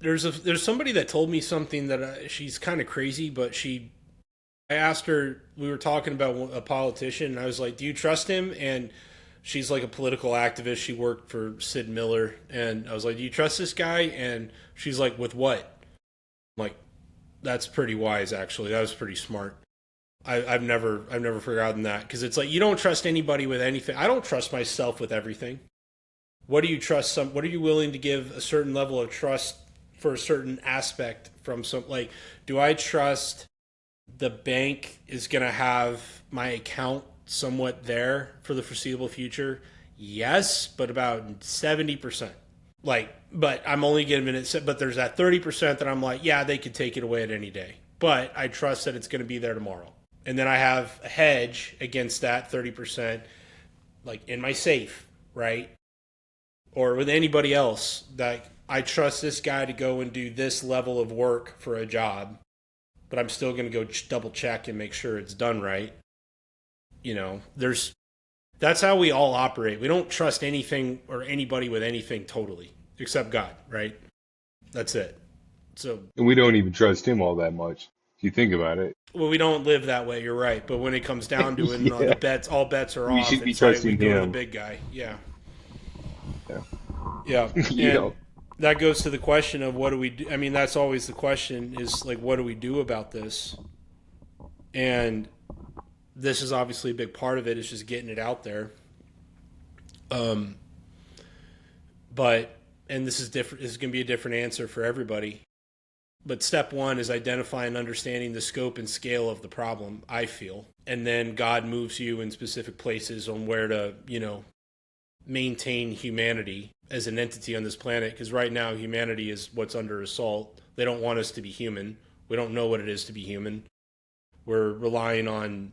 there's somebody that told me something that she's kind of crazy, but I asked her, we were talking about a politician, and I was like, "Do you trust him?" And she's like a political activist. She worked for Sid Miller, and I was like, "Do you trust this guy?" And she's like, "With what?" I'm like, that's pretty wise, actually. That was pretty smart. I've never forgotten that because it's like you don't trust anybody with anything. I don't trust myself with everything. What do you trust? What are you willing to give a certain level of trust for a certain aspect from some? Like, do I trust the bank is going to have my account somewhat there for the foreseeable future? Yes, but about 70%. Like, but I'm only giving it, but there's that 30% that I'm like, yeah, they could take it away at any day. But I trust that it's going to be there tomorrow. And then I have a hedge against that 30%, like in my safe, right? Or with anybody else that I trust this guy to go and do this level of work for a job, but I'm still going to go double check and make sure it's done right. There's that's how we all operate. We don't trust anything or anybody with anything totally, except God, right? That's it. So, And we don't even trust him all that much. If you think about it. well, we don't live that way. You're right. But when it comes down to it, and Yeah. all bets are We off. should be It's like we trusting go to the him. big guy. Yeah, Yeah. yeah, You and know. that goes to the question of what do we do? I mean, that's always the question: is like, what do we do about this? And this is obviously a big part of it. Is just getting it out there. Um, but and this is different. This is going to be a different answer for everybody. But step one is identifying and understanding the scope and scale of the problem, I feel. And then God moves you in specific places on where to, maintain humanity as an entity on this planet. Because right now, humanity is what's under assault. They don't want us to be human. We don't know what it is to be human. We're relying on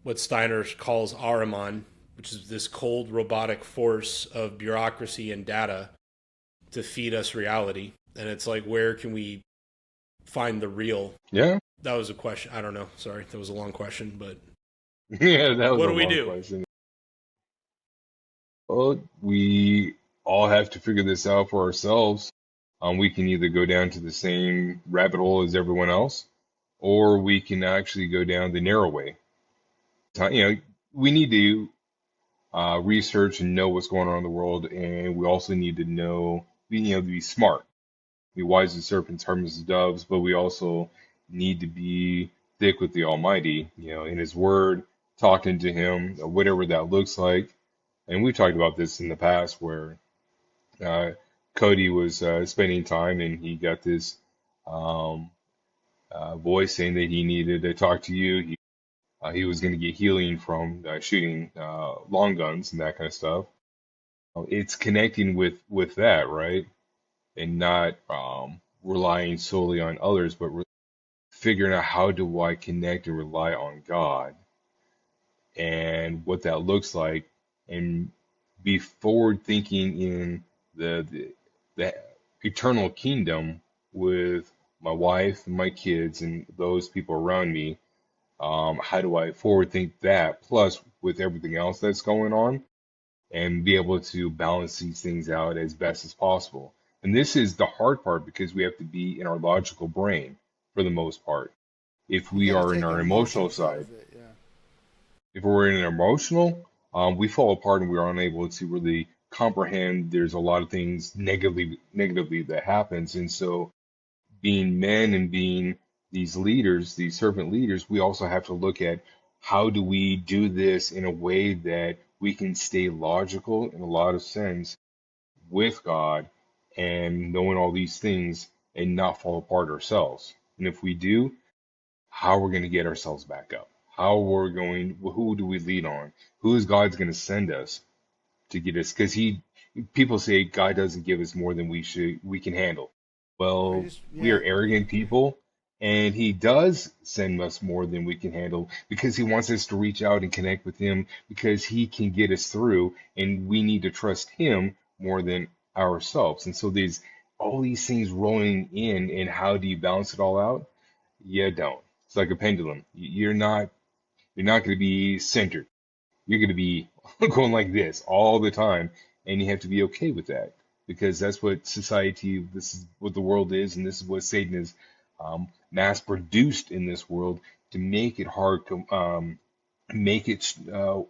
what Steiner calls Ahriman, which is this cold robotic force of bureaucracy and data to feed us reality. And it's like, where can we find the real? Yeah. That was a question. I don't know. Sorry, that was a long question, but Yeah, that was what a do we long do? question. Well, we all have to figure this out for ourselves. We can either go down to the same rabbit hole as everyone else, or we can actually go down the narrow way. We need to research and know what's going on in the world, and we also need to know, to be smart. Be wise as serpents, harmless as doves, but we also need to be thick with the Almighty, in His Word, talking to Him, whatever that looks like. And we talked about this in the past where uh, Cody was spending time and he got this um, voice saying that he needed to talk to you. He was going to get healing from shooting long guns and that kind of stuff. It's connecting with that, right? And not relying solely on others, but figuring out how do I connect and rely on God and what that looks like, and be forward thinking in the eternal kingdom with my wife and my kids and those people around me. How do I forward think that plus with everything else that's going on and be able to balance these things out as best as possible? And this is the hard part because we have to be in our logical brain for the most part. If You we got to are in take our the emotional emotions out side, of it. Yeah. if we're in an emotional, we fall apart and we're unable to really comprehend. There's a lot of things negatively that happens, and so being men and being these leaders, these servant leaders, we also have to look at how do we do this in a way that we can stay logical in a lot of sense with God and knowing all these things and not fall apart ourselves. And if we do, how we're going to get ourselves back up, how we're going, who do we lean on, who is God's going to send us to get us? Because people say God doesn't give us more than we can handle. I Well, just we yeah. are arrogant people, and He does send us more than we can handle because He wants us to reach out and connect with Him because He can get us through, and we need to trust Him more than ourselves. And so there's all these things rolling in, and how do you balance it all out? You don't. It's like a pendulum. You're not going to be centered. You're going to be going like this all the time, and you have to be okay with that. because that's what society, this is what the world is, and this is what Satan is mass produced in this world to make it hard to make it a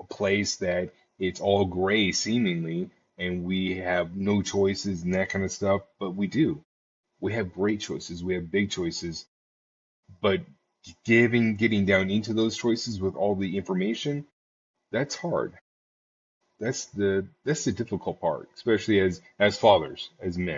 place that it's all gray seemingly, and we have no choices and that kind of stuff. But we do. We have great choices. We have big choices. But getting down into those choices with all the information, that's hard. That's the difficult part, especially as fathers, as men.